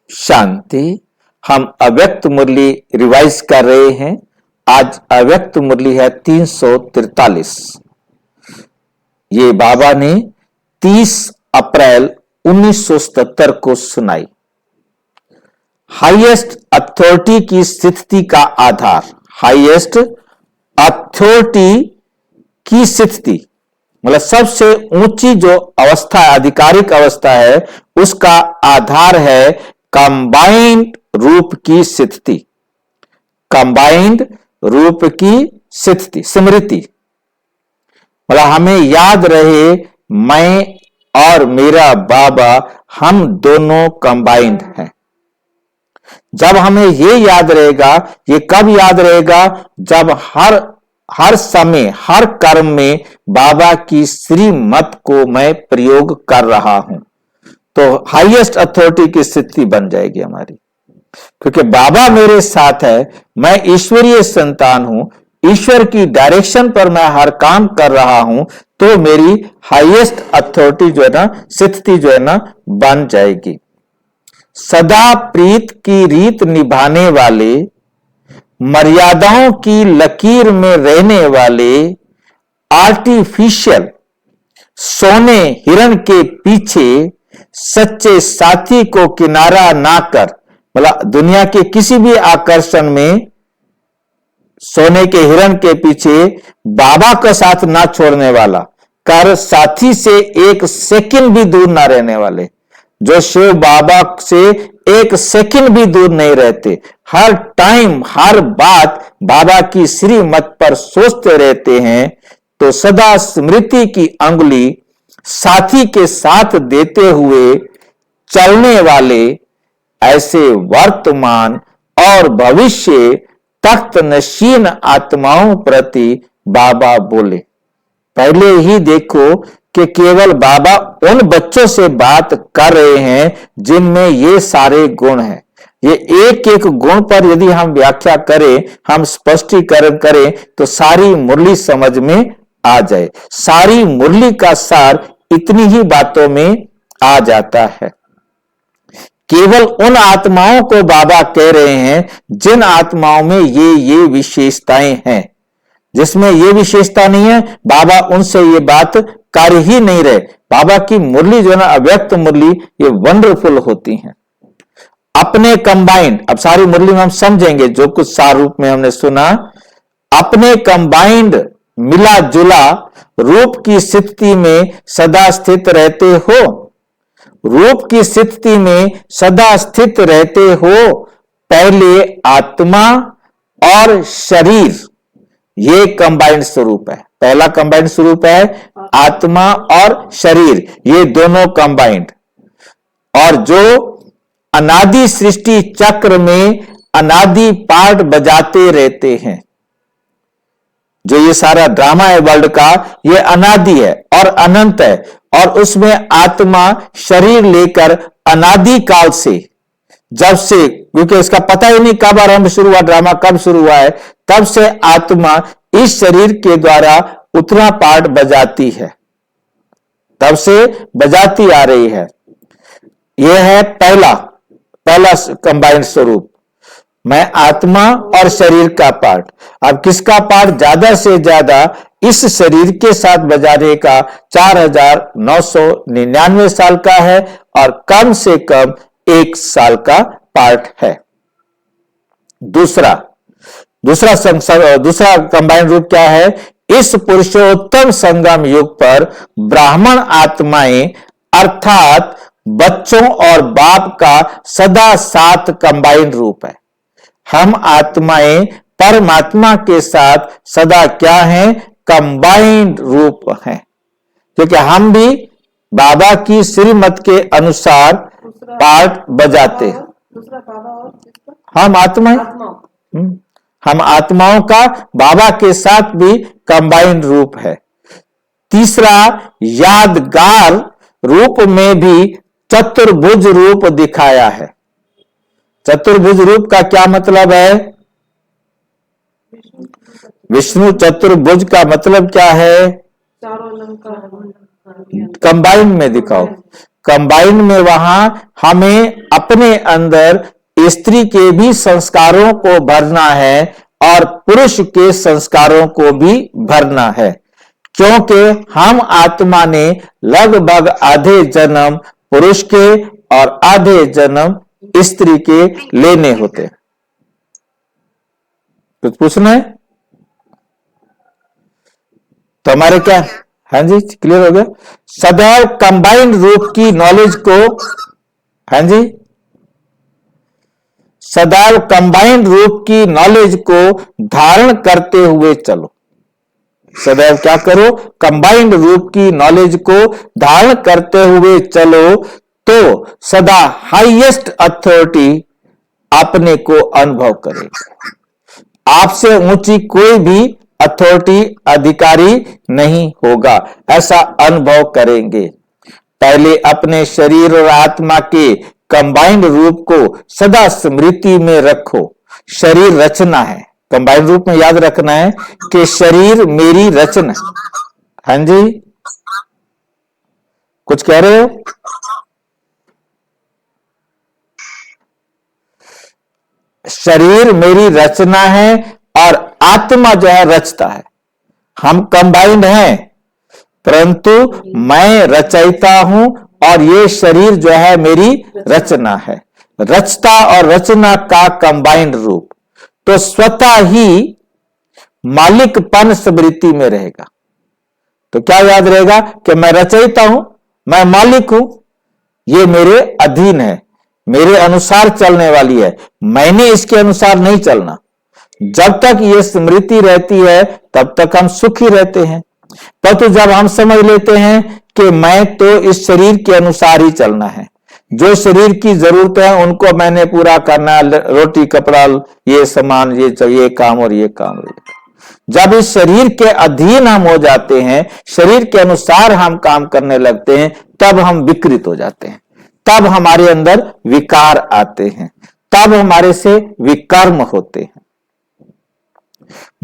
शांति। हम अव्यक्त मुरली रिवाइज कर रहे हैं। आज अव्यक्त मुरली है 343। ये बाबा ने 30 अप्रैल 1977 को सुनाई। हाईएस्ट अथॉरिटी की स्थिति का आधार, हाईएस्ट अथॉरिटी की स्थिति मतलब सबसे ऊंची जो अवस्था है, आधिकारिक अवस्था है, उसका आधार है कंबाइंड रूप की स्थिति। कंबाइंड रूप की स्थिति, स्मृति मतलब हमें याद रहे मैं और मेरा बाबा हम दोनों कंबाइंड हैं। जब हमें ये याद रहेगा, ये कब याद रहेगा? जब हर समय हर कर्म में बाबा की श्रीमत को मैं प्रयोग कर रहा हूं, तो हाईएस्ट अथॉरिटी की स्थिति बन जाएगी हमारी। क्योंकि बाबा मेरे साथ है, मैं ईश्वरीय संतान हूं, ईश्वर की डायरेक्शन पर मैं हर काम कर रहा हूं, तो मेरी हाईएस्ट अथॉरिटी जो है ना, स्थिति जो है ना, बन जाएगी। सदा प्रीत की रीत निभाने वाले, मर्यादाओं की लकीर में रहने वाले, आर्टिफिशियल सोने हिरण के पीछे सच्चे साथी को किनारा ना कर, मतलब दुनिया के किसी भी आकर्षण में सोने के हिरण के पीछे बाबा का साथ ना छोड़ने वाला, कर साथी से एक सेकंड भी दूर ना रहने वाले, जो शिव बाबा से एक सेकंड भी दूर नहीं रहते, हर टाइम हर बात बाबा की श्रीमत पर सोचते रहते हैं, तो सदा स्मृति की अंगुली साथी के साथ देते हुए चलने वाले, ऐसे वर्तमान और भविष्य तख्त नशीन आत्माओं प्रति बाबा बोले। पहले ही देखो कि केवल बाबा उन बच्चों से बात कर रहे हैं जिनमें ये सारे गुण हैं। ये एक एक गुण पर यदि हम व्याख्या करें, हम स्पष्टीकरण करें, तो सारी मुरली समझ में आ जाए। सारी मुरली का सार इतनी ही बातों में आ जाता है। केवल उन आत्माओं को बाबा कह रहे हैं जिन आत्माओं में ये विशेषताएं हैं। जिसमें ये विशेषता नहीं है, बाबा उनसे ये बात कर ही नहीं रहे। बाबा की मुरली जो है ना, अव्यक्त मुरली, ये वंडरफुल होती हैं। अपने कंबाइंड, अब सारी मुरली में हम समझेंगे जो कुछ सार रूप में हमने सुना। अपने कंबाइंड मिला जुला रूप की स्थिति में सदा स्थित रहते हो, रूप की स्थिति में सदा स्थित रहते हो। पहले आत्मा और शरीर, ये कंबाइंड स्वरूप है। पहला कंबाइंड स्वरूप है आत्मा और शरीर, ये दोनों कंबाइंड। और जो अनादि सृष्टि चक्र में अनादि पार्ट बजाते रहते हैं, जो ये सारा ड्रामा है वर्ल्ड का, ये अनादि है और अनंत है। और उसमें आत्मा शरीर लेकर अनादि काल से, जब से, क्योंकि इसका पता ही नहीं कब आरंभ शुरू हुआ, ड्रामा कब शुरू हुआ है, तब से आत्मा इस शरीर के द्वारा उतना पार्ट बजाती है, तब से बजाती आ रही है। यह है पहला कंबाइंड स्वरूप, मैं आत्मा और शरीर का पार्ट। अब किसका पार्ट ज्यादा से ज्यादा इस शरीर के साथ बजाने का 4999 साल का है, और कम से कम 1 साल का पार्ट है। दूसरा कंबाइंड रूप क्या है? इस पुरुषोत्तम संगम युग पर ब्राह्मण आत्माएं अर्थात बच्चों और बाप का सदा साथ कंबाइंड रूप है। हम आत्माएं परमात्मा के साथ सदा क्या हैं? कंबाइंड रूप हैं। क्योंकि हम भी बाबा की श्रीमत के अनुसार पार्ट बजाते हैं। हम आत्माएं, हम आत्माओं का बाबा के साथ भी कंबाइंड रूप है। तीसरा, यादगार रूप में भी चतुर्भुज रूप दिखाया है। चतुर्भुज रूप का क्या मतलब है? विष्णु चतुर्भुज का मतलब क्या है? कंबाइंड में दिखाओ। कंबाइंड में वहां हमें अपने अंदर स्त्री के भी संस्कारों को भरना है और पुरुष के संस्कारों को भी भरना है, क्योंकि हम आत्मा ने लगभग आधे जन्म पुरुष के और आधे जन्म स्त्री के लेने होते हैं। कुछ पूछना है तो हमारे क्या, हाँ जी क्लियर हो गया। सदैव कंबाइंड रूप की नॉलेज को, हाँ जी, सदैव कंबाइंड रूप की नॉलेज को धारण करते हुए चलो। सदैव क्या करो, कंबाइंड रूप की नॉलेज को धारण करते हुए चलो, तो सदा हाईएस्ट अथॉरिटी अपने को अनुभव करेगा। आपसे ऊंची कोई भी अथॉरिटी अधिकारी नहीं होगा, ऐसा अनुभव करेंगे। पहले अपने शरीर और आत्मा के कंबाइंड रूप को सदा स्मृति में रखो। शरीर रचना है, कंबाइंड रूप में याद रखना है कि शरीर मेरी रचना। हाँ जी, कुछ कह रहे हो? शरीर मेरी रचना है और आत्मा जो है रचता है। हम कंबाइंड हैं, परंतु मैं रचयिता हूं और ये शरीर जो है मेरी रचना है। रचता और रचना का कंबाइंड रूप, तो स्वतः ही मालिकपन स्मृति में रहेगा। तो क्या याद रहेगा कि मैं रचयिता हूं, मैं मालिक हूं, ये मेरे अधीन है, मेरे अनुसार चलने वाली है, मैंने इसके अनुसार नहीं चलना। जब तक ये स्मृति रहती है तब तक हम सुखी रहते हैं। परंतु जब हम समझ लेते हैं कि मैं तो इस शरीर के अनुसार ही चलना है, जो शरीर की जरूरत है उनको मैंने पूरा करना, रोटी कपड़ा ये सामान ये चाहिए, काम और ये काम। जब इस शरीर के अधीन हम हो जाते हैं, शरीर के अनुसार हम काम करने लगते हैं, तब हम विकृत हो जाते हैं, तब हमारे अंदर विकार आते हैं, तब हमारे से विकर्म होते हैं।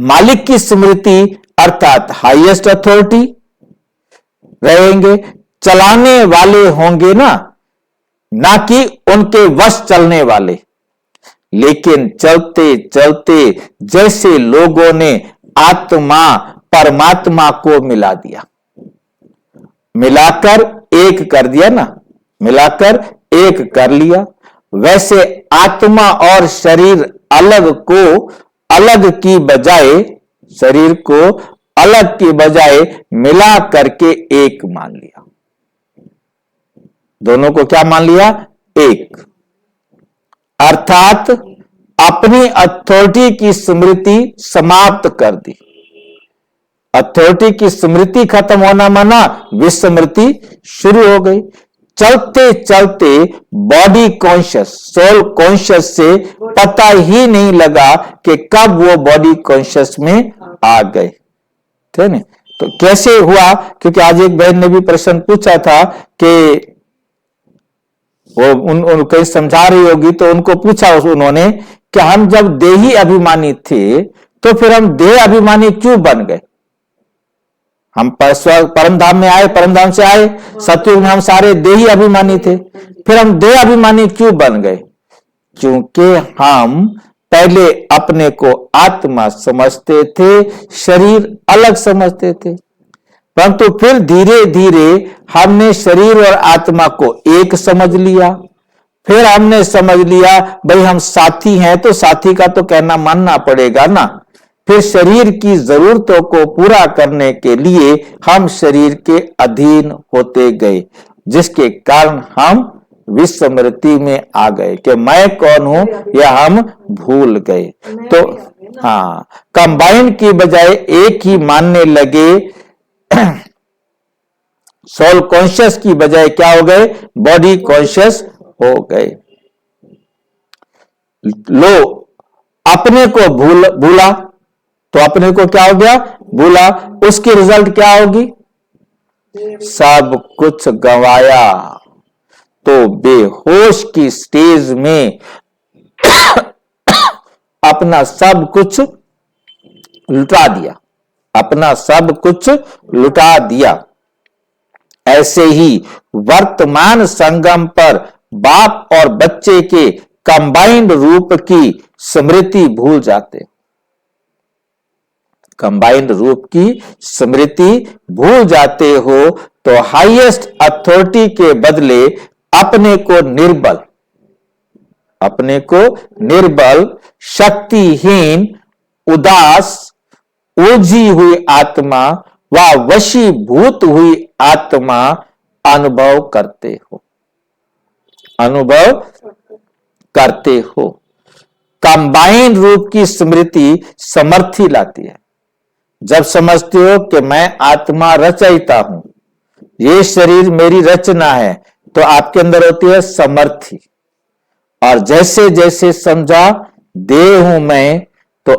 मालिक की स्मृति अर्थात हाईएस्ट अथॉरिटी रहेंगे, चलाने वाले होंगे ना कि उनके वश चलने वाले। लेकिन चलते चलते जैसे लोगों ने आत्मा परमात्मा को मिला दिया, मिलाकर एक कर दिया ना, मिलाकर एक कर लिया, वैसे आत्मा और शरीर अलग की बजाय, शरीर को अलग की बजाय मिला करके एक मान लिया। दोनों को क्या मान लिया? एक। अर्थात अपनी अथॉरिटी की स्मृति समाप्त कर दी। अथॉरिटी की स्मृति खत्म होना माना विस्मृति शुरू हो गई। चलते चलते बॉडी कॉन्शियस, सोल कॉन्शियस से पता ही नहीं लगा कि कब वो बॉडी कॉन्शियस में आ गए थे ना। तो कैसे हुआ? क्योंकि आज एक बहन ने भी प्रश्न पूछा था कि वो उन कहीं समझा रही होगी, तो उनको पूछा उन्होंने कि हम जब देही अभिमानी थे तो फिर हम देह अभिमानी क्यों बन गए? हम परम धाम में आए, परम धाम से आए, सतयुग में हम सारे देही अभिमानी थे, फिर हम देह अभिमानी क्यों बन गए? क्योंकि हम पहले अपने को आत्मा समझते थे, शरीर अलग समझते थे। परंतु फिर धीरे धीरे हमने शरीर और आत्मा को एक समझ लिया। फिर हमने समझ लिया भाई हम साथी हैं, तो साथी का तो कहना मानना पड़ेगा ना। फिर शरीर की जरूरतों को पूरा करने के लिए हम शरीर के अधीन होते गए, जिसके कारण हम विस्मृति में आ गए कि मैं कौन हूं यह हम भूल गए। तो हाँ, कंबाइन की बजाय एक ही मानने लगे। सोल कॉन्शियस की बजाय क्या हो गए? बॉडी कॉन्शियस हो गए। लो अपने को भूला, तो अपने को क्या हो गया? भूला। उसकी रिजल्ट क्या होगी? सब कुछ गंवाया। तो बेहोश की स्टेज में अपना सब कुछ लुटा दिया, अपना सब कुछ लुटा दिया। ऐसे ही वर्तमान संगम पर बाप और बच्चे के कंबाइंड रूप की स्मृति भूल जाते हो। कंबाइंड रूप की स्मृति भूल जाते हो तो हाईएस्ट अथॉरिटी के बदले अपने को निर्बल, शक्तिहीन, उदास, ओझी हुई आत्मा व वशीभूत हुई आत्मा अनुभव करते हो। कंबाइंड रूप की स्मृति समर्थी लाती है। जब समझते हो कि मैं आत्मा रचयिता हूं, ये शरीर मेरी रचना है, तो आपके अंदर होती है समर्थी। और जैसे जैसे समझा देह हूं मैं, तो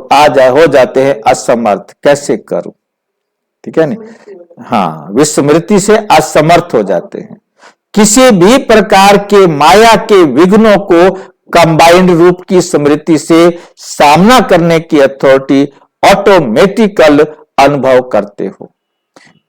हो जाते हैं असमर्थ, कैसे करूं। ठीक है ना। हाँ, विस्मृति से असमर्थ हो जाते हैं। किसी भी प्रकार के माया के विघ्नों को कंबाइंड रूप की स्मृति से सामना करने की अथॉरिटी ऑटोमेटिकल अनुभव करते हो।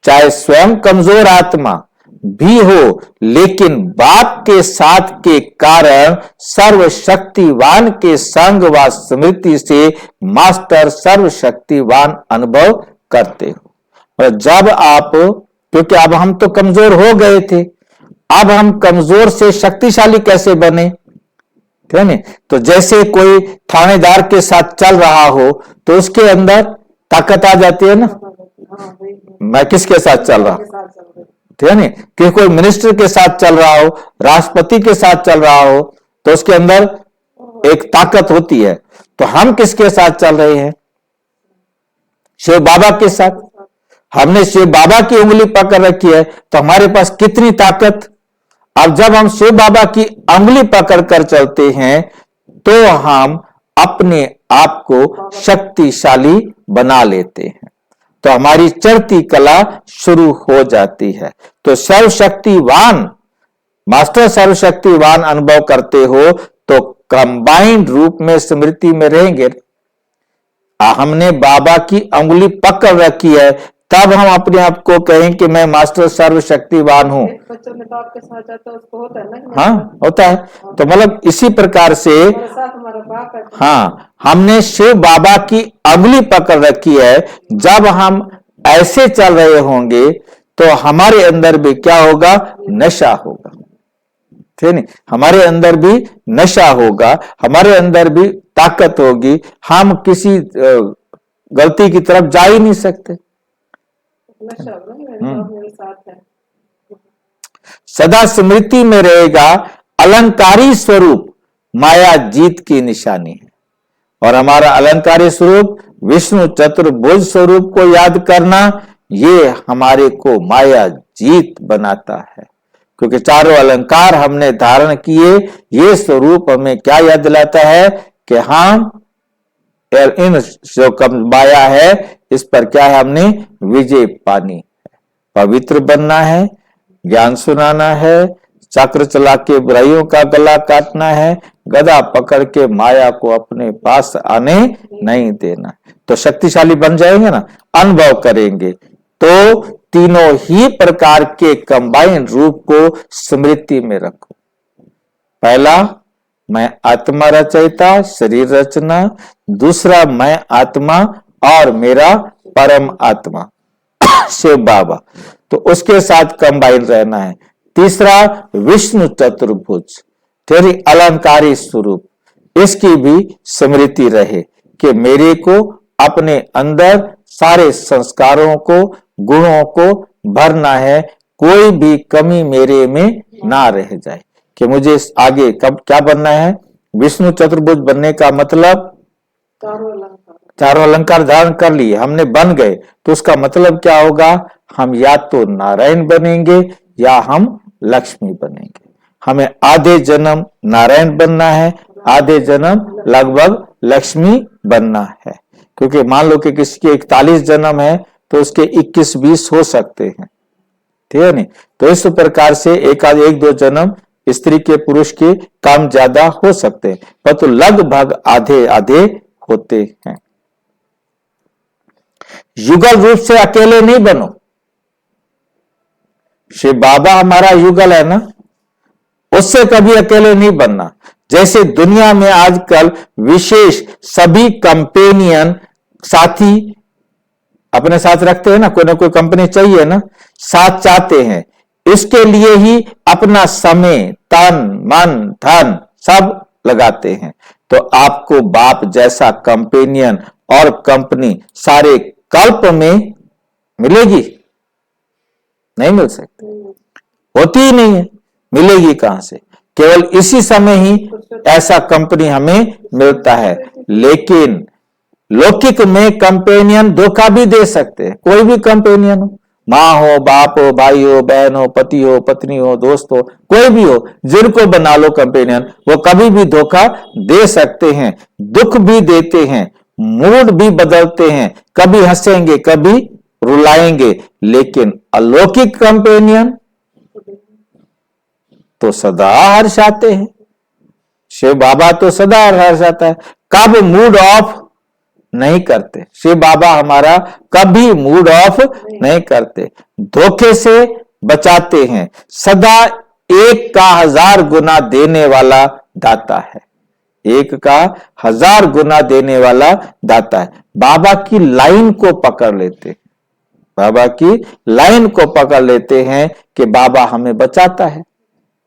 चाहे स्वयं कमजोर आत्मा भी हो, लेकिन बाप के साथ के कारण सर्वशक्तिवान के संग व स्मृति से मास्टर सर्वशक्तिवान अनुभव करते हो। और जब आप, क्योंकि अब हम तो कमजोर हो गए थे, अब हम कमजोर से शक्तिशाली कैसे बने, ठीक है ना। तो जैसे कोई थानेदार के साथ चल रहा हो तो उसके अंदर ताकत आ जाती है ना। मैं किसके साथ चल रहा हूं, ठीक है ना। कि कोई मिनिस्टर के साथ चल रहा हो, राष्ट्रपति के साथ चल रहा हो, तो उसके अंदर एक ताकत होती है। तो हम किसके साथ चल रहे हैं, शिव बाबा के साथ। हमने शिव बाबा की उंगली पकड़ रखी है, तो हमारे पास कितनी ताकत। अब जब हम शिव बाबा की उंगली पकड़ कर चलते हैं, तो हम अपने आप को शक्तिशाली बना लेते हैं, तो हमारी चढ़ती कला शुरू हो जाती है। तो सर्वशक्तिवान मास्टर सर्वशक्तिवान अनुभव करते हो तो कंबाइंड रूप में स्मृति में रहेंगे। हमने बाबा की उंगली पकड़ रखी है, तब हम अपने आप को कहें कि मैं मास्टर सर्वशक्तिवान हूं। बच्चों में तो आपके साथ जाता है, उसको होता है ना। हाँ, होता है। तो मतलब इसी प्रकार से हमारा बाप है। हाँ, हमने शिव बाबा की उंगली पकड़ रखी है। जब हम ऐसे चल रहे होंगे तो हमारे अंदर भी क्या होगा, नशा होगा, ठीक है। हमारे अंदर भी नशा होगा, हमारे अंदर भी ताकत होगी। हम किसी गलती की तरफ जा ही नहीं सकते। मेरे साथ है। सदा स्मृति में रहेगा अलंकारी स्वरूप माया जीत की निशानी है। और हमारा अलंकारी स्वरूप विष्णु चतुर्भुज स्वरूप को याद करना, ये हमारे को माया जीत बनाता है। क्योंकि चारों अलंकार हमने धारण किए, ये स्वरूप हमें क्या याद दिलाता है कि हम इन जो माया है, इस पर क्या है, हमने विजय पानी है, पवित्र बनना है, ज्ञान सुनाना है, चक्र चला के बुराइयों का गला काटना है, गदा पकड़ के माया को अपने पास आने नहीं देना। तो शक्तिशाली बन जाएंगे ना, अनुभव करेंगे। तो तीनों ही प्रकार के कंबाइंड रूप को स्मृति में रखो। पहला, मैं आत्मा रचयिता, शरीर रचना। दूसरा, मैं आत्मा और मेरा परम आत्मा शिव बाबा, तो उसके साथ कंबाइन रहना है। तीसरा, विष्णु चतुर्भुज, तेरी अलंकारी स्वरूप, इसकी भी स्मृति रहे कि मेरे को अपने अंदर सारे संस्कारों को, गुणों को भरना है, कोई भी कमी मेरे में ना रह जाए। कि मुझे आगे कब क्या बनना है, विष्णु चतुर्भुज बनने का मतलब चारों अलंकार धारण कर लिए, हमने बन गए, तो उसका मतलब क्या होगा, हम या तो नारायण बनेंगे या हम लक्ष्मी बनेंगे। हमें आधे जन्म नारायण बनना है, आधे जन्म लगभग लक्ष्मी बनना है। क्योंकि मान लो कि किसी के 41 जन्म है तो उसके 21-20 हो सकते हैं, ठीक है नहीं। तो इस प्रकार से एक दो जन्म स्त्री के पुरुष के काम ज्यादा हो सकते हैं, परंतु लगभग आधे आधे होते हैं। युगल रूप से अकेले नहीं बनो। शिव बाबा हमारा युगल है ना, उससे कभी अकेले नहीं बनना। जैसे दुनिया में आजकल विशेष सभी कंपेनियन साथी अपने साथ रखते हैं ना कोई कंपनी चाहिए ना, साथ चाहते हैं, इसके लिए ही अपना समय, तन, मन, धन सब लगाते हैं। तो आपको बाप जैसा कंपेनियन और कंपनी सारे कल्प में मिलेगी? नहीं मिल सकती, होती ही नहीं है, मिलेगी कहां से? केवल इसी समय ही ऐसा कंपनी हमें मिलता है। लेकिन लौकिक में कंपेनियन धोखा भी दे सकते हैं, कोई भी कंपेनियन हो, माँ हो, बाप हो, भाई हो, बहन हो, पति हो, पत्नी हो, दोस्त हो, कोई भी हो, जिनको बना लो कंपेनियन, वो कभी भी धोखा दे सकते हैं, दुख भी देते हैं, मूड भी बदलते हैं, कभी हंसेंगे कभी रुलाएंगे। लेकिन अलौकिक कंपेनियन तो सदा हर्षाते हैं। शिव बाबा तो सदा हर्षाता है, कब मूड ऑफ नहीं करते। शिव बाबा हमारा कभी मूड ऑफ नहीं करते, धोखे से बचाते हैं, सदा एक का 1000 गुना देने वाला दाता है, एक का 1000 गुना देने वाला दाता है। बाबा की लाइन को पकड़ लेते, बाबा की लाइन को पकड़ लेते हैं कि बाबा हमें बचाता है,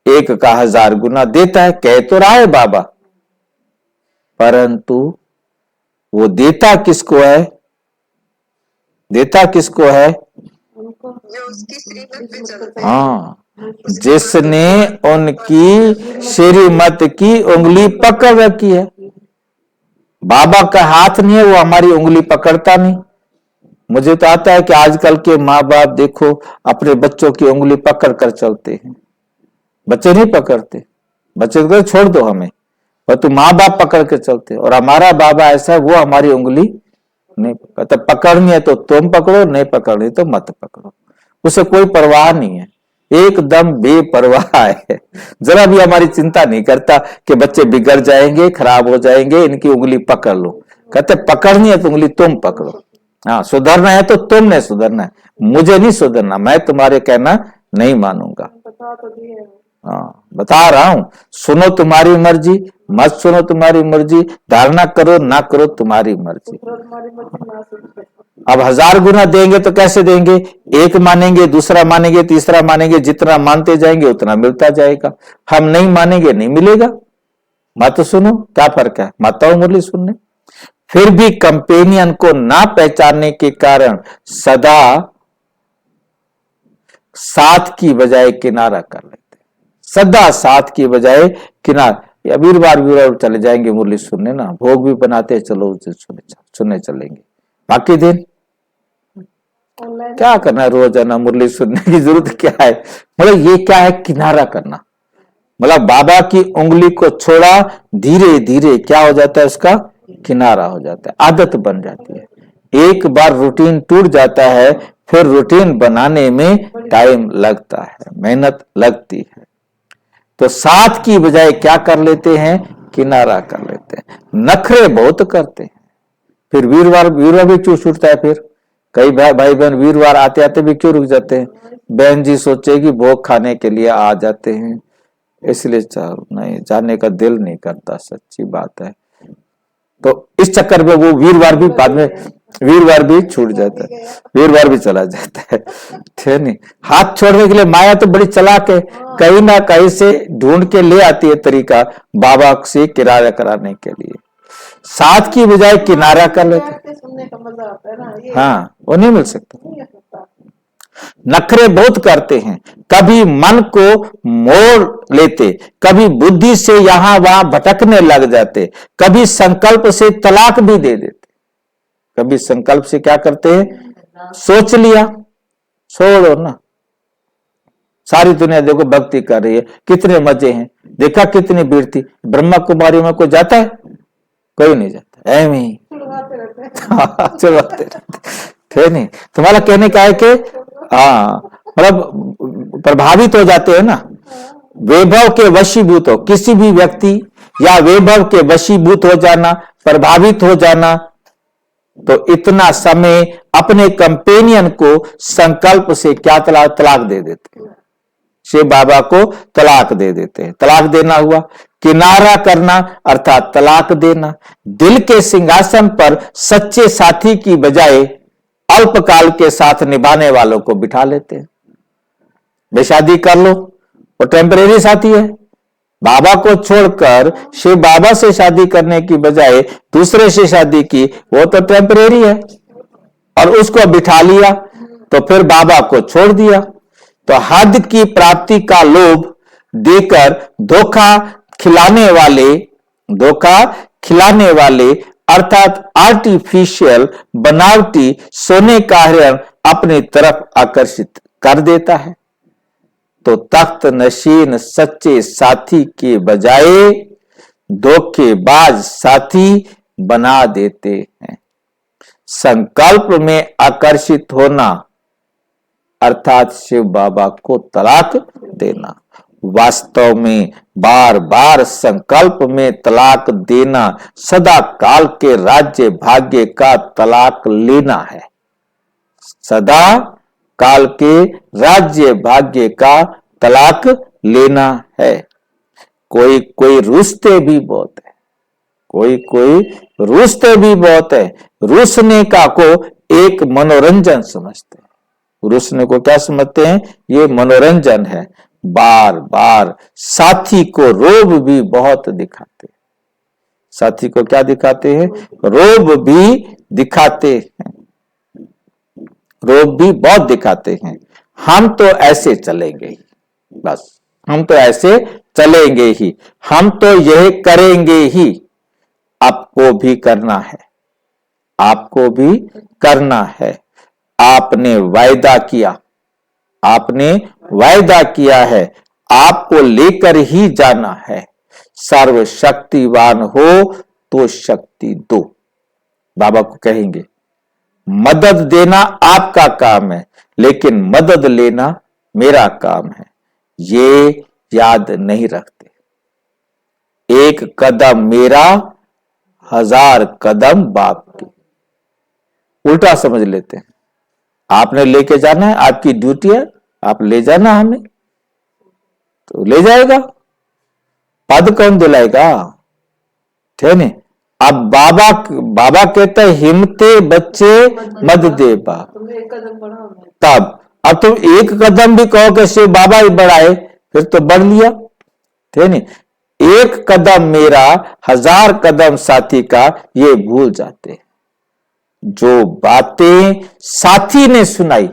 एक का 1000 गुना देता है, कह तो रहा है बाबा, परंतु वो देता किसको है? देता किसको है? जो उसकी श्रीमत पे चलते हैं। हाँ, जिसने उनकी श्रीमत की उंगली पकड़ रखी है। बाबा का हाथ नहीं है, वो हमारी उंगली पकड़ता नहीं। मुझे तो आता है कि आजकल के माँ बाप देखो अपने बच्चों की उंगली पकड़ कर चलते हैं, बच्चे नहीं पकड़ते, बच्चे तो छोड़ दो हमें, पर तो माँ बाप पकड़ के चलते। और हमारा बाबा ऐसा है, वो हमारी उंगली नहीं पकड़ता। पकड़नी है तो तुम पकड़ो, नहीं पकड़नी तो मत पकड़ो, उसे कोई परवाह नहीं है, एकदम बेपरवाह है, जरा भी हमारी चिंता नहीं करता कि बच्चे बिगड़ जाएंगे, खराब हो जाएंगे, इनकी उंगली पकड़ लो। कहते पकड़नी है तो उंगली तुम पकड़ो, हाँ सुधरना है तो तुमने सुधरना है, मुझे नहीं सुधरना, मैं तुम्हारे कहना नहीं मानूंगा। बता तो दिए। हाँ बता रहा हूं, सुनो तुम्हारी मर्जी, मत सुनो तुम्हारी मर्जी, धारणा करो ना करो तुम्हारी मर्जी। तुम्हारी मर्जी ना सुनते। अब 1000 गुना देंगे तो कैसे देंगे? एक मानेंगे, दूसरा मानेंगे, तीसरा मानेंगे, जितना मानते जाएंगे उतना मिलता जाएगा। हम नहीं मानेंगे, नहीं मिलेगा। मत सुनो, क्या फर्क है, मत आओ मुरली सुनने। फिर भी कंपेनियन को ना पहचानने के कारण सदा साथ की बजाय किनारा कर लेते, सदा साथ की बजाय किनारा। या वीरवार चले जाएंगे मुरली सुनने ना, भोग भी बनाते, चलो सुनने चलेंगे, बाकी दिन क्या करना है, रोजाना मुरली सुनने की जरूरत क्या है? मतलब ये क्या है, किनारा करना। मतलब बाबा की उंगली को छोड़ा, धीरे धीरे क्या हो जाता है, उसका किनारा हो जाता है, आदत बन जाती है। एक बार रूटीन टूट जाता है, फिर रूटीन बनाने में टाइम लगता है, मेहनत लगती है। तो साथ की बजाय क्या कर लेते हैं, किनारा कर लेते हैं। नखरे बहुत करते हैं, फिर वीरवार भी छूटता है। फिर कई भाई बहन वीरवार आते आते भी क्यों रुक जाते हैं? बहन जी सोचेगी भोग खाने के लिए आ जाते हैं, इसलिए नहीं जाने का दिल नहीं करता, सच्ची बात है। तो इस चक्कर में वो वीरवार भी बाद में वीरवार भी छूट जाता है, वीरवार भी चला जाता है, ठीक नहीं। हाथ छोड़ने के लिए माया तो बड़ी चालाक है, कहीं ना कहीं से ढूंढ के ले आती है तरीका बाबा से किनारा कराने के लिए। साथ की बजाय किनारा कर लेते, सुनने का मजा आता है ना, ये हाँ वो नहीं मिल सकता। नहीं सकता। नखरे बहुत करते हैं, कभी मन को मोड़ लेते, कभी बुद्धि से यहां वहां भटकने लग जाते, कभी संकल्प से तलाक भी दे देते। कभी संकल्प से क्या करते हैं, सोच लिया, छोड़ो ना, सारी दुनिया देखो भक्ति कर रही है, कितने मजे हैं, देखा कितनी भीड़ थी। ब्रह्मा कुमारी में कोई जाता है? कोई नहीं जाता, ऐਵੇਂ ही चलवाते रहते, नहीं। तुम्हारा कहने का है कि हाँ, मतलब प्रभावित हो जाते हैं ना, वैभव के वशीभूत हो, किसी भी व्यक्ति या वैभव के वशीभूत हो जाना, प्रभावित हो जाना, तो इतना समय अपने कंपेनियन को संकल्प से क्या तलाक दे देते, शिव बाबा को तलाक दे देते हैं। तलाक देना हुआ, किनारा करना अर्थात तलाक देना। दिल के सिंहासन पर सच्चे साथी की बजाय अल्पकाल के साथ निभाने वालों को बिठा लेते हैं। वे शादी कर लो, वो टेम्परेरी साथी है। बाबा को छोड़कर शिव बाबा से शादी करने की बजाय दूसरे से शादी की, वो तो टेम्परेरी है, और उसको बिठा लिया तो फिर बाबा को छोड़ दिया। तो हद की प्राप्ति का लोभ देकर धोखा खिलाने वाले अर्थात आर्टिफिशियल बनावटी सोने का हिरण अपनी तरफ आकर्षित कर देता है। तो तख्त नशीन सच्चे साथी के बजाय धोखेबाज साथी बना देते हैं। संकल्प में आकर्षित होना अर्थात शिव बाबा को तलाक देना। वास्तव में बार बार संकल्प में तलाक देना सदा काल के राज्य भाग्य का तलाक लेना है। सदा काल के राज्य भाग्य का तलाक लेना है। कोई कोई रूसते भी बहुत है, कोई रूसते भी बहुत है। रूसने का को एक मनोरंजन समझते हैं। रूसने को क्या समझते हैं? ये मनोरंजन है। बार बार साथी को रोब भी बहुत दिखाते हैं। साथी को क्या दिखाते हैं? रोब भी दिखाते हैं। रोब भी बहुत दिखाते हैं। हम तो ऐसे चलेंगे ही, बस हम तो ऐसे चलेंगे ही, हम तो यह करेंगे ही। आपको भी करना है, आपको भी करना है। आपने वायदा किया है, आपको लेकर ही जाना है। सर्वशक्तिवान हो तो शक्ति दो। बाबा को कहेंगे मदद देना आपका काम है, लेकिन मदद लेना मेरा काम है। ये याद नहीं रखते। एक कदम मेरा, 1000 कदम बाप की। उल्टा समझ लेते हैं। आपने लेके जाना है, आपकी ड्यूटी है, आप ले जाना हमें, तो ले जाएगा। पद कौन दिलाएगा? ठीक नहीं। अब बाबा कहते हैं हिम्मते बच्चे मत दे बा। तुम एक कदम बढ़ाओ मैं। तब अब तुम एक कदम भी कहो कि शिव बाबा ही बढ़ाए, फिर तो बढ़ लिया। ठीक नहीं। एक कदम मेरा, 1000 कदम साथी का, ये भूल जाते हैं। जो बातें साथी ने सुनाई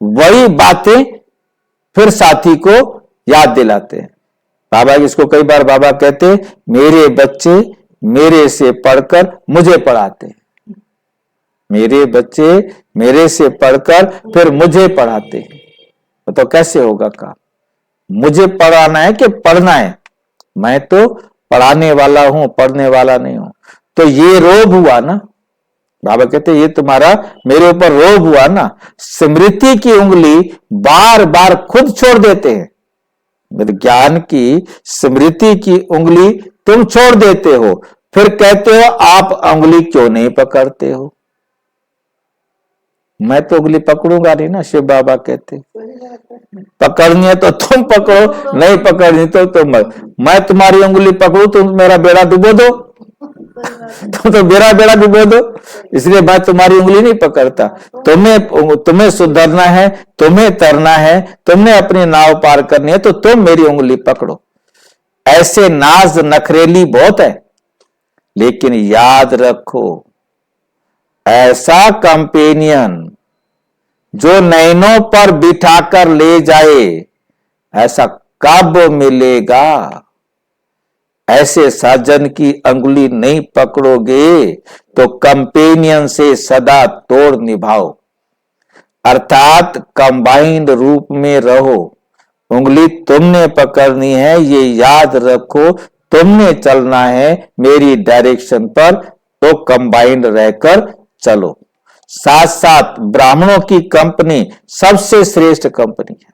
वही बातें फिर साथी को याद दिलाते हैं। बाबा इसको कई बार बाबा कहते हैं मेरे बच्चे मेरे से पढ़कर मुझे पढ़ाते हैं। मेरे बच्चे मेरे से पढ़कर फिर मुझे पढ़ाते हैं। तो कैसे होगा काम? मुझे पढ़ाना है कि पढ़ना है? मैं तो पढ़ाने वाला हूं, पढ़ने वाला नहीं हूं। तो ये रोब हुआ ना। बाबा कहते ये तुम्हारा मेरे ऊपर रोब हुआ ना। स्मृति की उंगली बार बार खुद छोड़ देते हैं। मेरे ज्ञान की स्मृति की उंगली तुम छोड़ देते हो, फिर कहते हो आप उंगली क्यों नहीं पकड़ते हो? मैं तो उंगली पकड़ूंगा नहीं ना। शिव बाबा कहते पकड़नी है तो तुम पकड़ो, नहीं पकड़नी तो तुम। मैं तुम्हारी उंगली पकड़ू, तुम मेरा बेड़ा डुबो दो, तुम तो मेरा बेड़ा डुबो दो। इसलिए मैं तुम्हारी उंगली नहीं पकड़ता। तुम्हें सुधरना है, तुम्हें तरना है, तुमने अपनी नाव पार करनी है, तो तुम मेरी उंगली पकड़ो। ऐसे नाज नखरेली बहुत है, लेकिन याद रखो ऐसा कंपेनियन जो नैनों पर बिठाकर ले जाए, ऐसा कब मिलेगा? ऐसे साजन की अंगुली नहीं पकड़ोगे तो कंपेनियन से सदा तोड़ निभाओ, अर्थात कंबाइंड रूप में रहो। उंगली तुमने पकड़नी है, ये याद रखो। तुमने चलना है मेरी डायरेक्शन पर, तो कंबाइंड रहकर चलो। साथ साथ ब्राह्मणों की कंपनी सबसे श्रेष्ठ कंपनी है।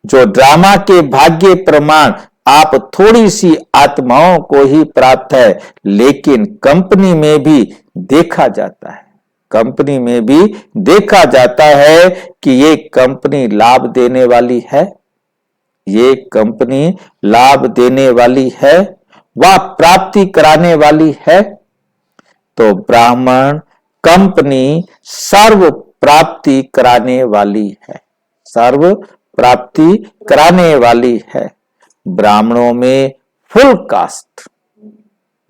जो ड्रामा के भाग्य प्रमाण आप थोड़ी सी आत्माओं को ही प्राप्त है, लेकिन कंपनी में भी देखा जाता है। कंपनी में भी देखा जाता है कि ये कंपनी लाभ देने वाली है ये कंपनी लाभ देने वाली है व प्राप्ति कराने वाली है, तो ब्राह्मण कंपनी सर्व प्राप्ति कराने वाली है, सर्व प्राप्ति कराने वाली है। ब्राह्मणों में फुल कास्ट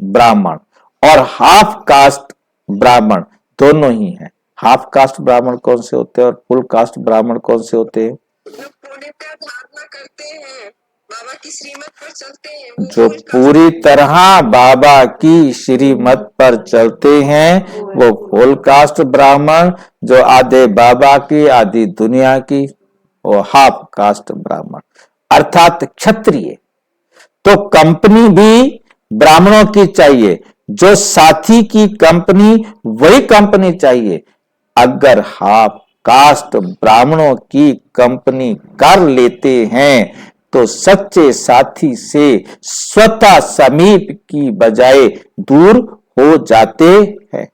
ब्राह्मण और हाफ कास्ट ब्राह्मण दोनों ही हैं। हाफ कास्ट ब्राह्मण कौन से होते हैं और फुल कास्ट ब्राह्मण कौन से होते हैं? जो पूरी तरह धारणा करते हैं, बाबा की श्रीमत पर चलते हैं, वो जो फुल कास्ट पूरी तरह बाबा की श्रीमत पर चलते हैं वो फुल कास्ट ब्राह्मण, जो आधे बाबा की आधी दुनिया की वो हाफ कास्ट ब्राह्मण अर्थात क्षत्रिय। तो कंपनी भी ब्राह्मणों की चाहिए, जो साथी की कंपनी वही कंपनी चाहिए। अगर हाफ कास्ट ब्राह्मणों की कंपनी कर लेते हैं तो सच्चे साथी से स्वतः समीप की बजाय दूर हो जाते हैं।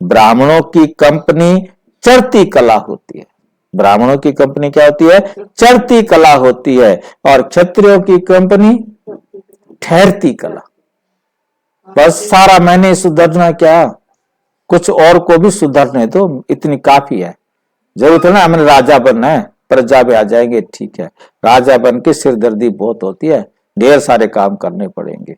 ब्राह्मणों की कंपनी चढ़ती कला होती है, ब्राह्मणों की कंपनी क्या होती है? चढ़ती कला होती है, और क्षत्रियों की कंपनी ठहरती कला। बस सारा मैंने सुधरना क्या, कुछ और को भी सुधरने दो, इतनी काफी है। जरूरत है ना हमें राजा बनना है, प्रजा में आ जाएंगे ठीक है, राजा बन के सिरदर्दी बहुत होती है, ढेर सारे काम करने पड़ेंगे।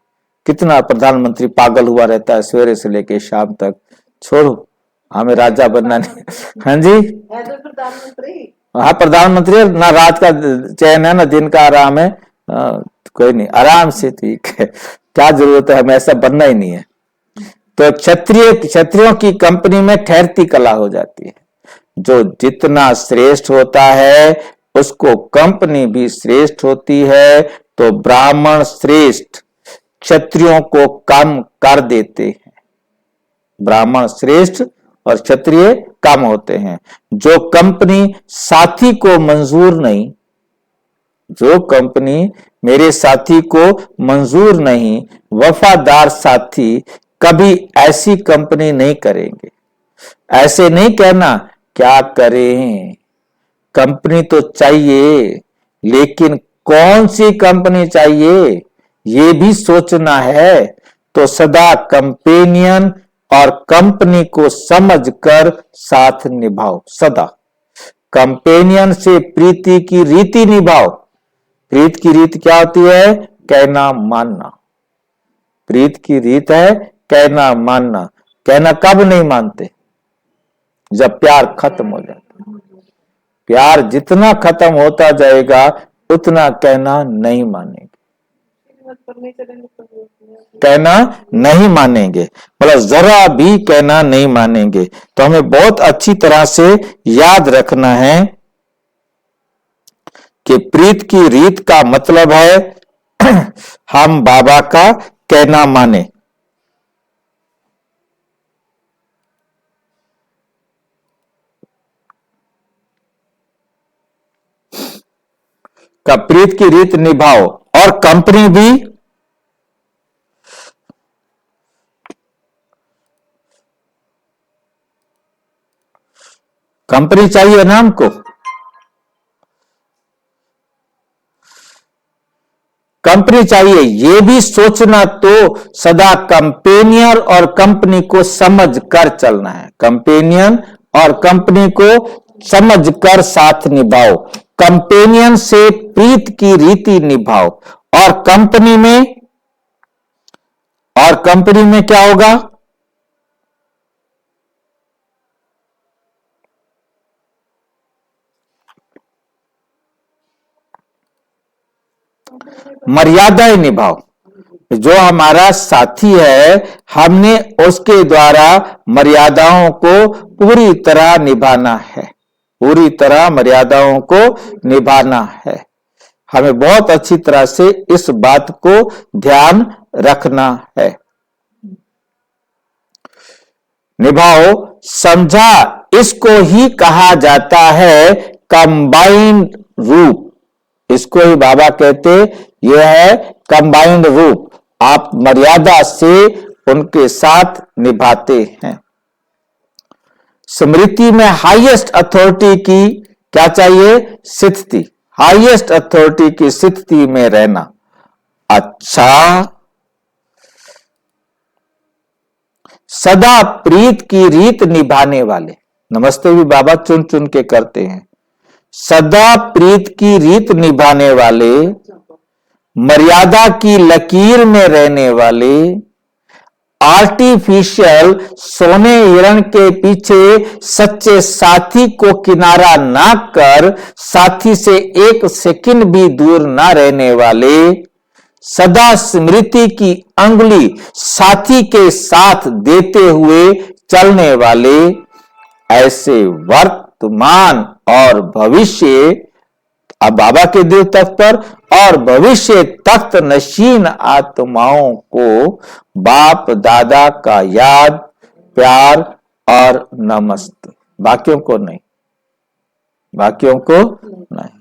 कितना प्रधानमंत्री पागल हुआ रहता है सवेरे से लेके शाम तक, छोड़ो हमें राजा बनना नहीं। हाँ जी, है तो प्रधानमंत्री। हाँ प्रधानमंत्री, ना रात का चैन है ना दिन का आराम है। कोई नहीं, आराम से ठीक है, क्या जरूरत है, हमें ऐसा बनना ही नहीं है। तो क्षत्रियों की कंपनी में ठहरती कला हो जाती है। जो जितना श्रेष्ठ होता है उसको कंपनी भी श्रेष्ठ होती है। तो ब्राह्मण श्रेष्ठ क्षत्रियों को कम कर देते हैं, ब्राह्मण श्रेष्ठ और क्षत्रिय कम होते हैं। जो कंपनी साथी को मंजूर नहीं, जो कंपनी मेरे साथी को मंजूर नहीं, वफादार साथी कभी ऐसी कंपनी नहीं करेंगे। ऐसे नहीं कहना क्या करें, कंपनी तो चाहिए, लेकिन कौन सी कंपनी चाहिए ये भी सोचना है। तो सदा कंपेनियन और कंपनी को समझकर साथ निभाओ। सदा कंपेनियन से प्रीति की रीति निभाओ। प्रीत की रीत क्या होती है? कहना मानना। प्रीत की रीत है कहना मानना। कहना कब नहीं मानते? जब प्यार खत्म हो जाता। प्यार जितना खत्म होता जाएगा उतना कहना नहीं मानेंगे, कहना नहीं मानेंगे, मतलब जरा भी कहना नहीं मानेंगे। तो हमें बहुत अच्छी तरह से याद रखना है कि प्रीत की रीत का मतलब है हम बाबा का कहना माने। का प्रीत की रीत निभाओ, और कंपनी भी कंपनी चाहिए ना हमको। कंपनी चाहिए, ये भी सोचना तो सदा कंपेनियन और कंपनी को समझ कर चलना है। कंपेनियन और कंपनी को समझ कर साथ निभाओ। कंपेनियन से प्रीत की रीति निभाओ, और कंपनी में क्या होगा? मर्यादाएं निभाओ। जो हमारा साथी है हमने उसके द्वारा मर्यादाओं को पूरी तरह निभाना है, पूरी तरह मर्यादाओं को निभाना है। हमें बहुत अच्छी तरह से इस बात को ध्यान रखना है। निभाओ, समझा, इसको ही कहा जाता है कंबाइंड रूप। इसको ही बाबा कहते यह है कंबाइंड रूप। आप मर्यादा से उनके साथ निभाते हैं। स्मृति में हाईएस्ट अथॉरिटी की क्या चाहिए? स्थिति। हाईएस्ट अथॉरिटी की स्थिति में रहना। अच्छा, सदा प्रीत की रीत निभाने वाले, नमस्ते भी बाबा चुन चुन के करते हैं। सदा प्रीत की रीत निभाने वाले, मर्यादा की लकीर में रहने वाले, आर्टिफिशियल सोने हिरण के पीछे सच्चे साथी को किनारा ना कर साथी से एक सेकंड भी दूर ना रहने वाले, सदा स्मृति की अंगुली साथी के साथ देते हुए चलने वाले, ऐसे वर्तमान और भविष्य, अब बाबा के दिल तख्त पर और भविष्य तख्त नशीन आत्माओं को बाप दादा का याद, प्यार और नमस्ते। बाकियों को नहीं, बाकियों को नहीं।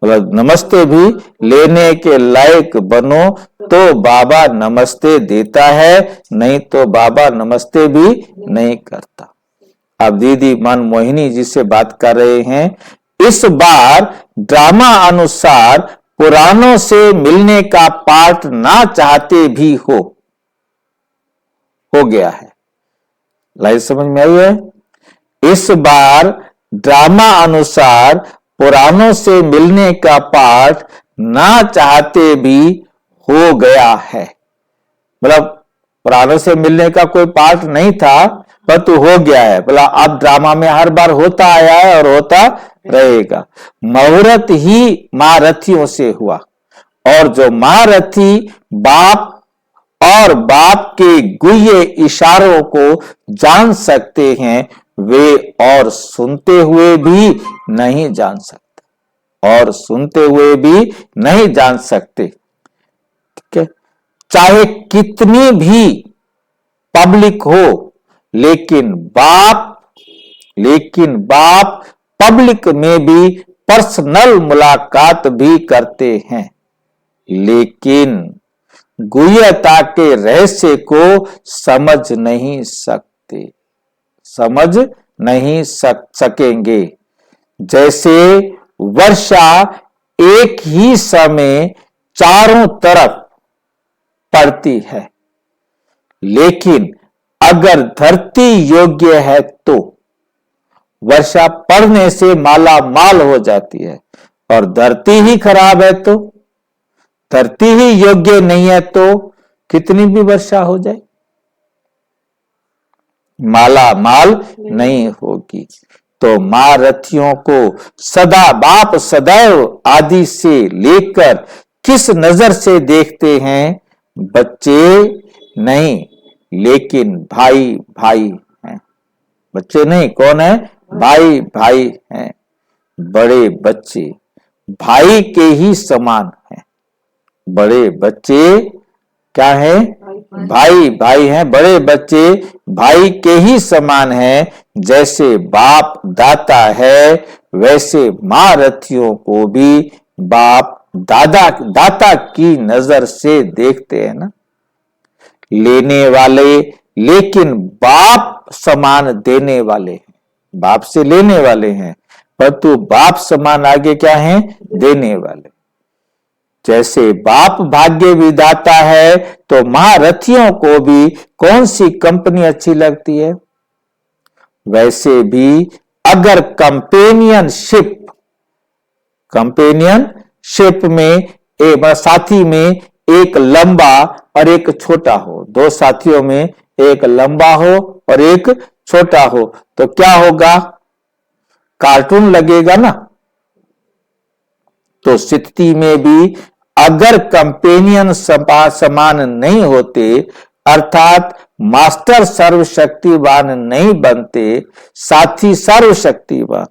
मतलब नमस्ते भी लेने के लायक बनो तो बाबा नमस्ते देता है, नहीं तो बाबा नमस्ते भी नहीं करता। अब दीदी मनमोहिनी जी से बात कर रहे हैं। इस बार ड्रामा अनुसार पुरानों से मिलने का पार्ट ना चाहते भी हो गया है। लाइट समझ में आई है? इस बार ड्रामा अनुसार पुरानों से मिलने का पार्ट ना चाहते भी हो गया है। मतलब पुरानों से मिलने का कोई पार्ट नहीं था, परंतु हो गया है। बोला अब ड्रामा में हर बार होता आया है और होता रहेगा। मुहूर्त ही महारथियों से हुआ, और जो महारथी बाप और बाप के गुह्य इशारों को जान सकते हैं, वे और सुनते हुए भी नहीं जान सकते, और सुनते हुए भी नहीं जान सकते। ठीक है, चाहे कितनी भी पब्लिक हो, लेकिन बाप पब्लिक में भी पर्सनल मुलाकात भी करते हैं, लेकिन गुह्यता के रहस्य को समझ नहीं सकेंगे। जैसे वर्षा एक ही समय चारों तरफ पड़ती है, लेकिन अगर धरती योग्य है तो वर्षा पड़ने से माला माल हो जाती है, और धरती ही खराब है तो, धरती ही योग्य नहीं है तो कितनी भी वर्षा हो जाए माला माल नहीं होगी। तो महारथियों को सदा बाप सदैव आदि से लेकर किस नजर से देखते हैं? बच्चे नहीं, लेकिन भाई भाई हैं। बच्चे नहीं, कौन है? भाई भाई हैं। बड़े बच्चे भाई के ही समान हैं। बड़े बच्चे क्या है? भाई भाई हैं। बड़े बच्चे भाई के ही समान हैं। जैसे बाप दाता है, वैसे महारथियों को भी बाप दाता की नजर से देखते हैं ना। लेने वाले, लेकिन बाप समान देने वाले हैं। बाप से लेने वाले हैं, परंतु बाप समान आगे क्या है? देने वाले। जैसे बाप भाग्य विधाता है, तो महारथियों को भी कौन सी कंपनी अच्छी लगती है? वैसे भी अगर कंपेनियनशिप में साथी में एक लंबा और एक छोटा हो, दो साथियों में एक लंबा हो और एक छोटा हो, तो क्या होगा? कार्टून लगेगा ना। तो स्थिति में भी अगर कंपेनियन समान नहीं होते, अर्थात मास्टर सर्वशक्तिवान नहीं बनते, साथी सर्वशक्तिवान,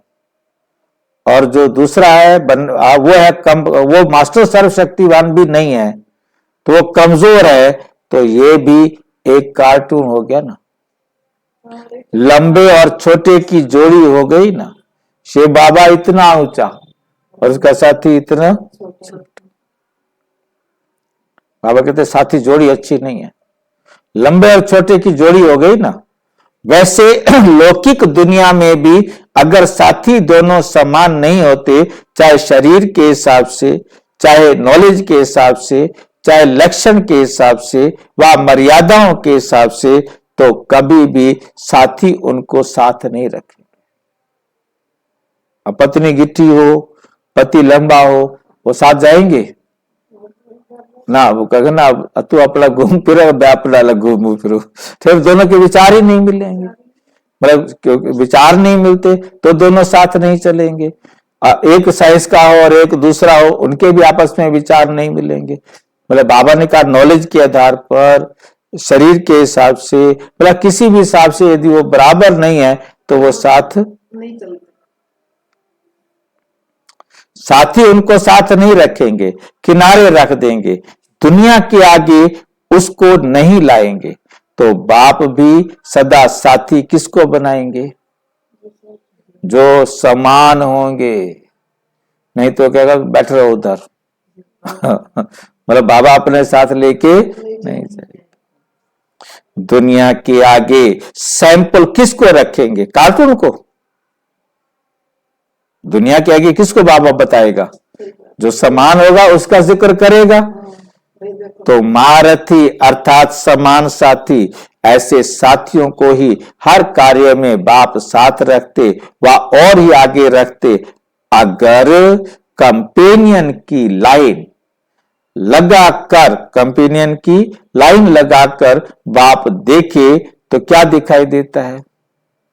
और जो दूसरा है वो मास्टर सर्वशक्तिवान भी नहीं है, तो वो कमजोर है, तो ये भी एक कार्टून हो गया ना। लंबे और छोटे की जोड़ी हो गई ना। शिव बाबा इतना ऊंचा और उसका साथी इतना। बाबा कहते साथी जोड़ी अच्छी नहीं है। लंबे और छोटे की जोड़ी हो गई ना, वैसे लौकिक दुनिया में भी अगर साथी दोनों समान नहीं होते, चाहे शरीर के हिसाब से, चाहे नॉलेज के हिसाब से, चाहे लक्षण के हिसाब से व मर्यादाओं के हिसाब से, तो कभी भी साथी उनको साथ नहीं रखेंगे। अब पत्नी गिट्टी हो, पति लंबा हो, वो साथ जाएंगे ना? वो कहेगा ना तू अपना घूम फिरो, मैं अपना अलग घूमू फिरो, फिर दोनों के विचार ही नहीं मिलेंगे। मतलब विचार नहीं मिलते तो दोनों साथ नहीं चलेंगे। एक साइंस का हो और एक दूसरा हो, उनके भी आपस में विचार नहीं मिलेंगे। मतलब बाबा ने कहा नॉलेज के आधार पर, शरीर के हिसाब से, मतलब किसी भी हिसाब से यदि वो बराबर नहीं है तो वो साथ नहीं चलते। साथी उनको साथ नहीं रखेंगे, किनारे रख देंगे, दुनिया के आगे उसको नहीं लाएंगे। तो बाप भी सदा साथी किसको बनाएंगे? जो समान होंगे, नहीं तो कहेगा बैठ रहो उधर। मतलब बाबा अपने साथ लेके नहीं चलेंगे। दुनिया के आगे सैंपल किसको रखेंगे? कार्टून को। दुनिया के आगे किसको बाबा बताएगा? जो समान होगा उसका जिक्र करेगा। तो महारथी अर्थात समान साथी, ऐसे साथियों को ही हर कार्य में बाप साथ रखते व और ही आगे रखते। अगर कंपेनियन की लाइन लगाकर, कंपेनियन की लाइन लगाकर बाप देखे तो क्या दिखाई देता है?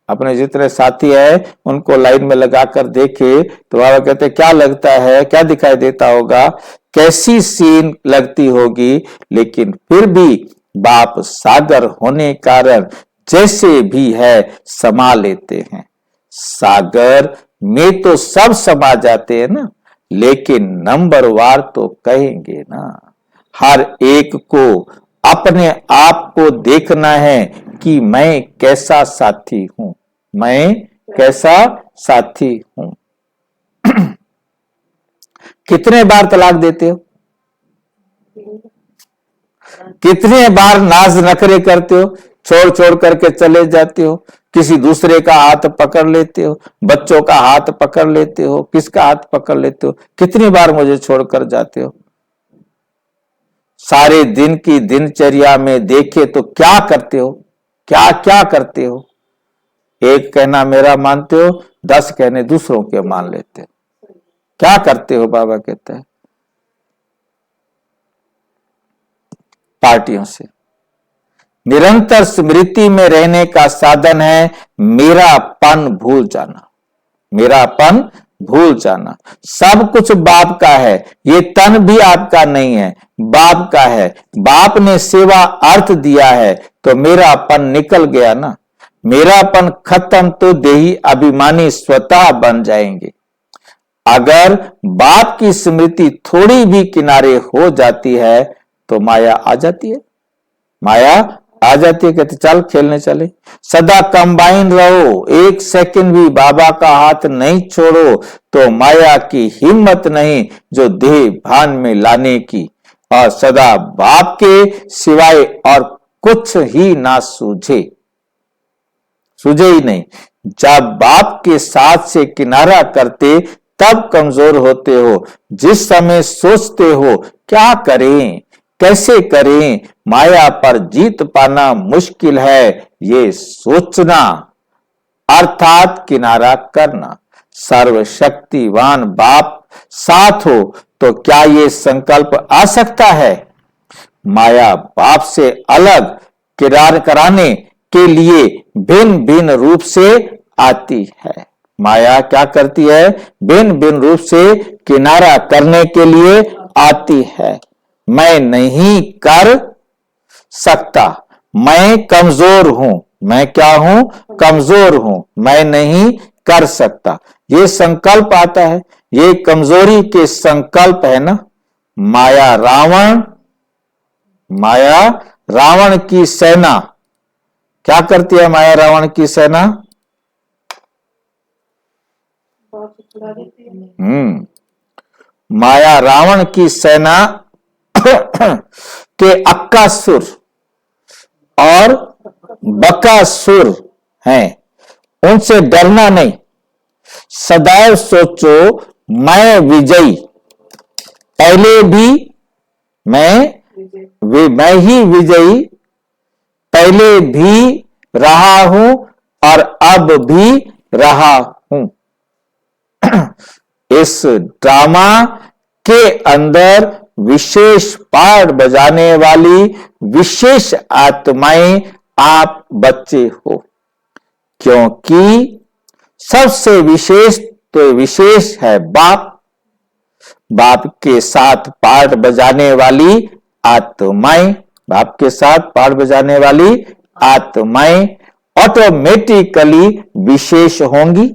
अपने जितने साथी है उनको लाइन में लगाकर देखे तो बाबा कहते क्या लगता है, क्या दिखाई देता होगा, कैसी सीन लगती होगी। लेकिन फिर भी बाप सागर होने कारण जैसे भी है समा लेते हैं। सागर में तो सब समा जाते हैं ना, लेकिन नंबरवार तो कहेंगे ना। हर एक को अपने आप को देखना है कि मैं कैसा साथी हूं, मैं कैसा साथी हूं। कितने बार तलाक देते हो? कितने बार नाज नखरे करते हो, छोड़ छोड़ करके चले जाते हो, किसी दूसरे का हाथ पकड़ लेते हो, बच्चों का हाथ पकड़ लेते हो, किसका हाथ पकड़ लेते हो? कितनी बार मुझे छोड़कर जाते हो? सारे दिन की दिनचर्या में देखे तो क्या करते हो, क्या क्या करते हो? एक कहना मेरा मानते हो, 10 कहने दूसरों के मान लेते हो। क्या करते हो? बाबा कहता है पार्टियों से निरंतर स्मृति में रहने का साधन है मेरापन भूल जाना, मेरापन भूल जाना। सब कुछ बाप का है, ये तन भी आपका नहीं है, बाप का है। बाप ने सेवा अर्थ दिया है तो मेरापन निकल गया ना। मेरापन खत्म तो देही अभिमानी स्वतः बन जाएंगे। अगर बाप की स्मृति थोड़ी भी किनारे हो जाती है तो माया आ जाती है, माया आ जाती है। कहते चल खेलने चले। सदा कंबाइन रहो, एक सेकंड भी बाबा का हाथ नहीं छोड़ो तो माया की हिम्मत नहीं जो देह भान में लाने की। और सदा बाप के सिवाय और कुछ ही ना सूझे, सूझे ही नहीं। जब बाप के साथ से किनारा करते तब कमजोर होते हो। जिस समय सोचते हो क्या करें, कैसे करें, माया पर जीत पाना मुश्किल है, ये सोचना अर्थात किनारा करना। सर्वशक्तिवान बाप साथ हो तो क्या ये संकल्प आ सकता है? माया बाप से अलग किरार कराने के लिए भिन्न भिन्न रूप से आती है। माया क्या करती है? भिन्न भिन्न रूप से किनारा करने के लिए आती है। मैं नहीं कर सकता, मैं कमजोर हूं। मैं क्या हूं? कमजोर हूं, मैं नहीं कर सकता। ये संकल्प आता है, ये कमजोरी के संकल्प है ना। माया रावण, माया रावण की सेना क्या करती है? माया रावण की सेना माया रावण की सेना के अक्कासुर और बकासुर हैं, उनसे डरना नहीं। सदैव सोचो मैं विजयी, पहले भी मैं ही विजयी पहले भी रहा हूं और अब भी रहा हूं। इस ड्रामा के अंदर विशेष पार्ट बजाने वाली विशेष आत्माएं आप बच्चे हो, क्योंकि सबसे विशेष तो विशेष है बाप। बाप के साथ पार्ट बजाने वाली आत्माएं, बाप के साथ पार्ट बजाने वाली आत्माएं ऑटोमेटिकली विशेष होंगी।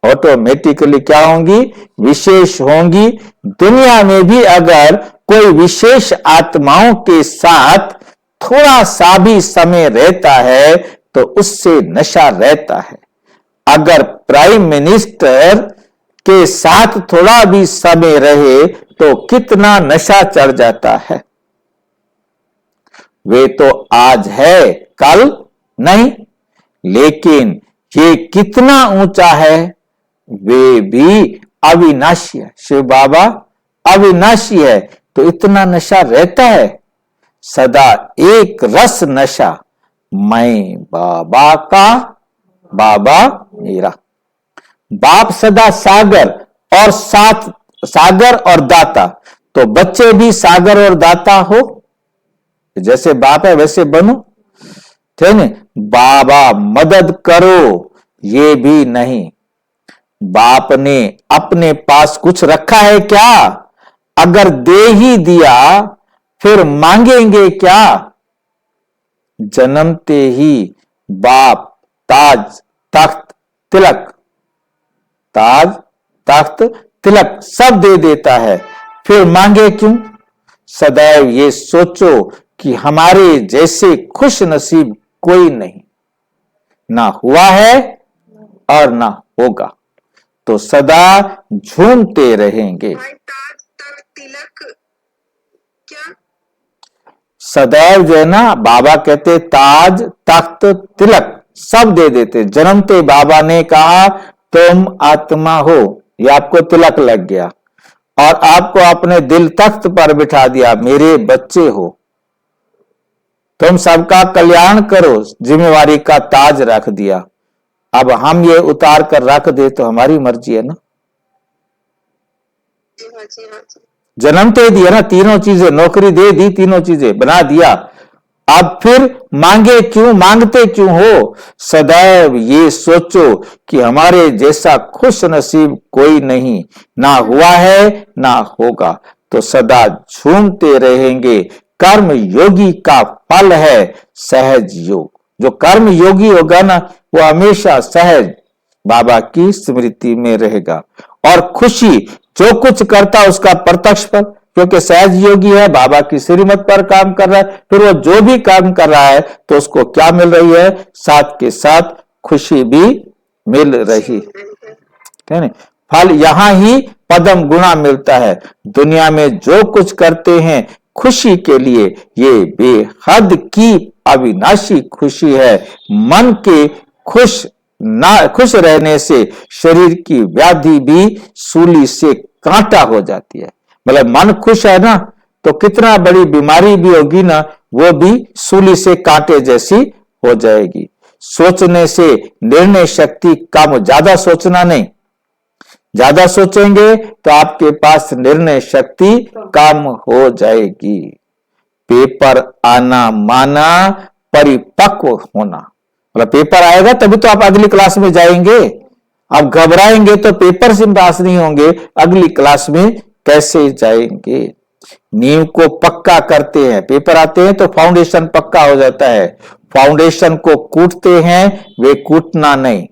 ऑटोमेटिकली क्या होंगी? विशेष होंगी। दुनिया में भी अगर कोई विशेष आत्माओं के साथ थोड़ा सा भी समय रहता है तो उससे नशा रहता है। अगर प्राइम मिनिस्टर के साथ थोड़ा भी समय रहे तो कितना नशा चढ़ जाता है। वे तो आज है, कल नहीं, लेकिन ये कितना ऊंचा है, वे भी अविनाशी है। शिव बाबा अविनाशी है, तो इतना नशा रहता है। सदा एक रस नशा, मैं बाबा का, बाबा मेरा। बाप सदा सागर और साथ सागर और दाता, तो बच्चे भी सागर और दाता हो। जैसे बाप है वैसे बनो, ठीक है। बाबा मदद करो ये भी नहीं। बाप ने अपने पास कुछ रखा है क्या? अगर दे ही दिया फिर मांगेंगे क्या? जन्मते ही बाप ताज तख्त तिलक, ताज तख्त तिलक सब दे देता है, फिर मांगे क्यों? सदैव ये सोचो कि हमारे जैसे खुश नसीब कोई नहीं, ना हुआ है और ना होगा, तो सदा झूमते रहेंगे। ताज तख्त तिलक क्या? सदैव जो है ना, बाबा कहते ताज तख्त तिलक सब दे देते। जन्मते बाबा ने कहा तुम आत्मा हो, ये आपको तिलक लग गया और आपको अपने दिल तख्त पर बिठा दिया, मेरे बच्चे हो, तुम सबका कल्याण करो, जिम्मेवारी का ताज रख दिया। अब हम ये उतार कर रख दे तो हमारी मर्जी है ना। जी हाँ जी हाँ जी। जन्मते दिया ना, तीनों चीजें, नौकरी दे दी, तीनों चीजें बना दिया। अब फिर मांगे क्यों, मांगते क्यों हो? सदैव ये सोचो कि हमारे जैसा खुश नसीब कोई नहीं, ना हुआ है ना होगा, तो सदा झूमते रहेंगे। कर्म योगी का फल है सहज योग। जो कर्म योगी होगा ना, वो हमेशा सहज बाबा की स्मृति में रहेगा। और खुशी, जो कुछ करता उसका प्रत्यक्ष फल, क्योंकि सहज योगी है, बाबा की श्रीमत पर काम कर रहा है, फिर वो जो भी काम कर रहा है तो उसको क्या मिल रही है? साथ के साथ खुशी भी मिल रही है। फल यहां ही पदम गुणा मिलता है। दुनिया में जो कुछ करते हैं खुशी के लिए, ये बेहद की अविनाशी खुशी है। मन के खुश रहने से शरीर की व्याधि भी सूली से कांटा हो जाती है। मतलब मन खुश है ना, तो कितना बड़ी बीमारी भी होगी ना, वो भी सूली से कांटे जैसी हो जाएगी। सोचने से निर्णय शक्ति कम, ज्यादा सोचना नहीं। ज्यादा सोचेंगे तो आपके पास निर्णय शक्ति कम हो जाएगी। पेपर आना माना परिपक्व होना, मतलब पेपर आएगा तभी तो आप अगली क्लास में जाएंगे। आप घबराएंगे तो पेपर से पास नहीं होंगे, अगली क्लास में कैसे जाएंगे? नींव को पक्का करते हैं, पेपर आते हैं तो फाउंडेशन पक्का हो जाता है। फाउंडेशन को कूटते हैं, वे कूटना नहीं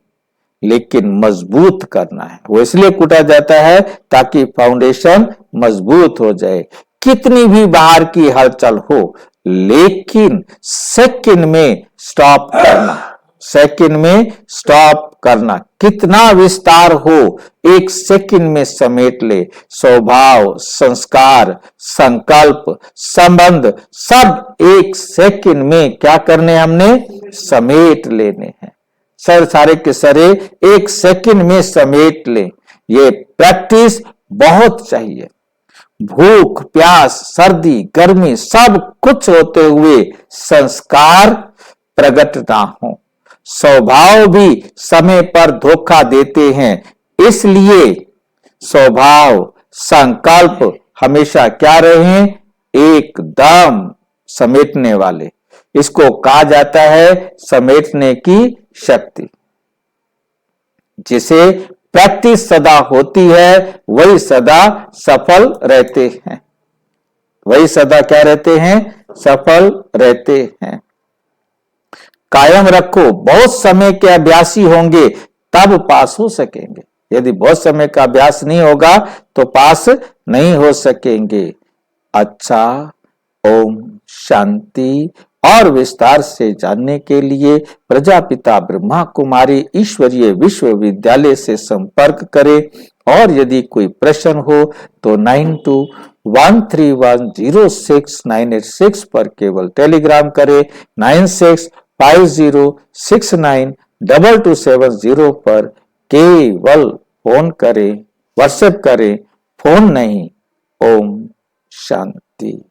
लेकिन मजबूत करना है। वो इसलिए कूटा जाता है ताकि फाउंडेशन मजबूत हो जाए। कितनी भी बाहर की हलचल हो, लेकिन सेकंड में स्टॉप करना, सेकंड में स्टॉप करना। कितना विस्तार हो, एक सेकंड में समेट ले। स्वभाव, संस्कार, संकल्प, संबंध सब एक सेकंड में क्या करने, हमने समेट लेने हैं। सारे के सारे एक सेकंड में समेट लें। ये प्रैक्टिस बहुत चाहिए। भूख प्यास सर्दी गर्मी सब कुछ होते हुए संस्कार प्रकट ना हो। स्वभाव भी समय पर धोखा देते हैं, इसलिए स्वभाव संकल्प हमेशा क्या रहे, एकदम समेटने वाले। इसको कहा जाता है समेटने की शक्ति। जिसे प्रैक्टिस सदा होती है वही सदा सफल रहते हैं, वही सदा क्या रहते हैं, सफल रहते हैं। कायम रखो, बहुत समय के अभ्यासी होंगे तब पास हो सकेंगे। यदि बहुत समय का अभ्यास नहीं होगा तो पास नहीं हो सकेंगे। अच्छा, ओम शांति। और विस्तार से जानने के लिए प्रजापिता ब्रह्मा कुमारी ईश्वरीय विश्वविद्यालय से संपर्क करें। और यदि कोई प्रश्न हो तो 9213106986 पर केवल टेलीग्राम करें। 9650692270 पर केवल फोन करें, व्हाट्सएप करें, फोन नहीं। ओम शांति।